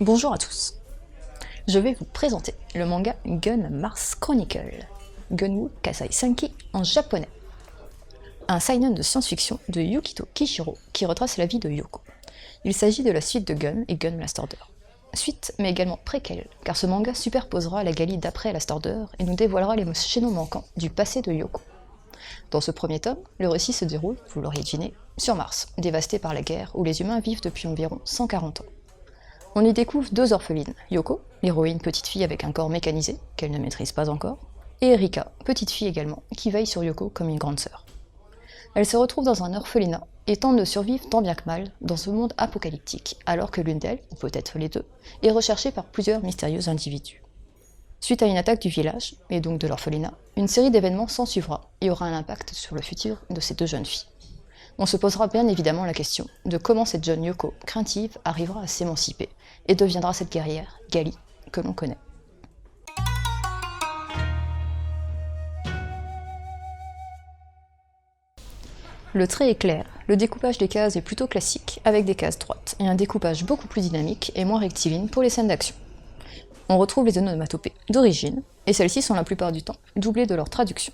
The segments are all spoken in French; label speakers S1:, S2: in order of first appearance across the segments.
S1: Bonjour à tous. Je vais vous présenter le manga Gun Mars Chronicle, Gunwoo Kasai Senki en japonais. Un seinen de science-fiction de Yukito Kishiro qui retrace la vie de Yoko. Il s'agit de la suite de Gun et Gun Last Order. Suite, mais également préquelle, car ce manga superposera la Gali d'après Last Order et nous dévoilera les chaînons manquants du passé de Yoko. Dans ce premier tome, le récit se déroule, vous l'auriez deviné, sur Mars, dévasté par la guerre où les humains vivent depuis environ 140 ans. On y découvre deux orphelines, Yoko, l'héroïne petite fille avec un corps mécanisé, qu'elle ne maîtrise pas encore, et Erika, petite fille également, qui veille sur Yoko comme une grande sœur. Elle se retrouve dans un orphelinat et tente de survivre tant bien que mal dans ce monde apocalyptique, alors que l'une d'elles, ou peut-être les deux, est recherchée par plusieurs mystérieux individus. Suite à une attaque du village, et donc de l'orphelinat, une série d'événements s'ensuivra et aura un impact sur le futur de ces deux jeunes filles. On se posera bien évidemment la question de comment cette jeune Yoko, craintive, arrivera à s'émanciper et deviendra cette guerrière, Gali, que l'on connaît. Le trait est clair, le découpage des cases est plutôt classique, avec des cases droites, et un découpage beaucoup plus dynamique et moins rectiligne pour les scènes d'action. On retrouve les onomatopées d'origine, et celles-ci sont la plupart du temps doublées de leur traduction.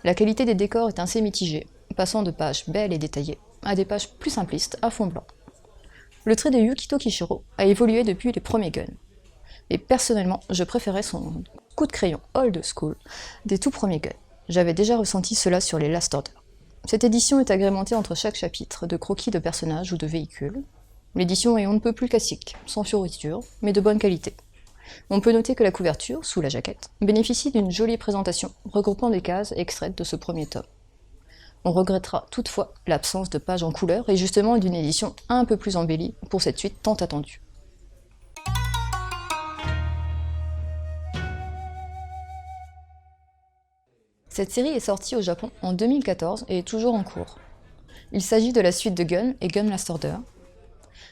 S1: La qualité des décors est assez mitigée, passant de pages belles et détaillées à des pages plus simplistes à fond blanc. Le trait de Yukito Kishiro a évolué depuis les premiers Gun, et personnellement je préférais son coup de crayon old school des tout premiers Gun. J'avais déjà ressenti cela sur les Last Order. Cette édition est agrémentée entre chaque chapitre de croquis de personnages ou de véhicules. L'édition est on ne peut plus classique, sans fioritures, mais de bonne qualité. On peut noter que la couverture, sous la jaquette, bénéficie d'une jolie présentation, regroupant des cases extraites de ce premier tome. On regrettera toutefois l'absence de pages en couleur et justement d'une édition un peu plus embellie pour cette suite tant attendue. Cette série est sortie au Japon en 2014 et est toujours en cours. Il s'agit de la suite de Gun et Gun Last Order.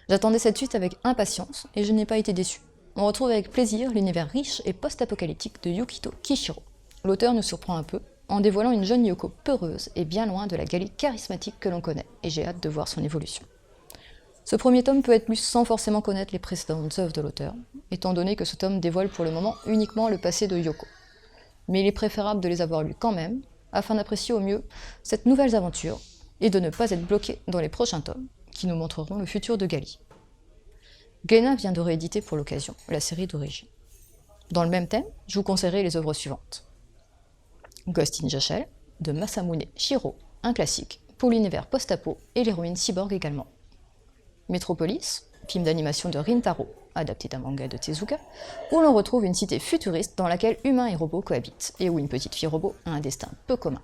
S1: J'attendais cette suite avec impatience et je n'ai pas été déçu. On retrouve avec plaisir l'univers riche et post-apocalyptique de Yukito Kishiro. L'auteur nous surprend un peu en dévoilant une jeune Yoko peureuse et bien loin de la Gali charismatique que l'on connaît, et j'ai hâte de voir son évolution. Ce premier tome peut être lu sans forcément connaître les précédentes œuvres de l'auteur, étant donné que ce tome dévoile pour le moment uniquement le passé de Yoko. Mais il est préférable de les avoir lus quand même, afin d'apprécier au mieux cette nouvelle aventure, et de ne pas être bloqué dans les prochains tomes, qui nous montreront le futur de Gali. Glénat vient de rééditer pour l'occasion la série d'origine. Dans le même thème, je vous conseillerai les œuvres suivantes. Ghost in the Shell, de Masamune Shirow, un classique, pour l'univers post-apo et l'héroïne cyborg également. Metropolis, film d'animation de Rintaro, adapté d'un manga de Tezuka, où l'on retrouve une cité futuriste dans laquelle humains et robots cohabitent, et où une petite fille robot a un destin peu commun.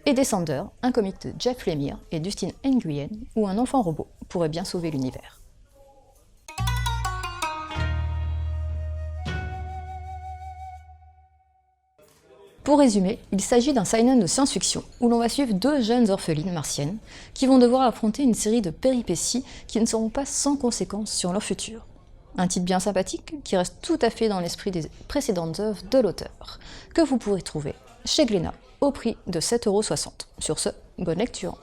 S1: Et Descender, un comic de Jeff Lemire et Dustin Nguyen, où un enfant robot pourrait bien sauver l'univers. Pour résumer, il s'agit d'un seinen de science-fiction où l'on va suivre deux jeunes orphelines martiennes qui vont devoir affronter une série de péripéties qui ne seront pas sans conséquences sur leur futur. Un titre bien sympathique qui reste tout à fait dans l'esprit des précédentes œuvres de l'auteur, que vous pourrez trouver chez Glénat au prix de 7,60 €. Sur ce, bonne lecture.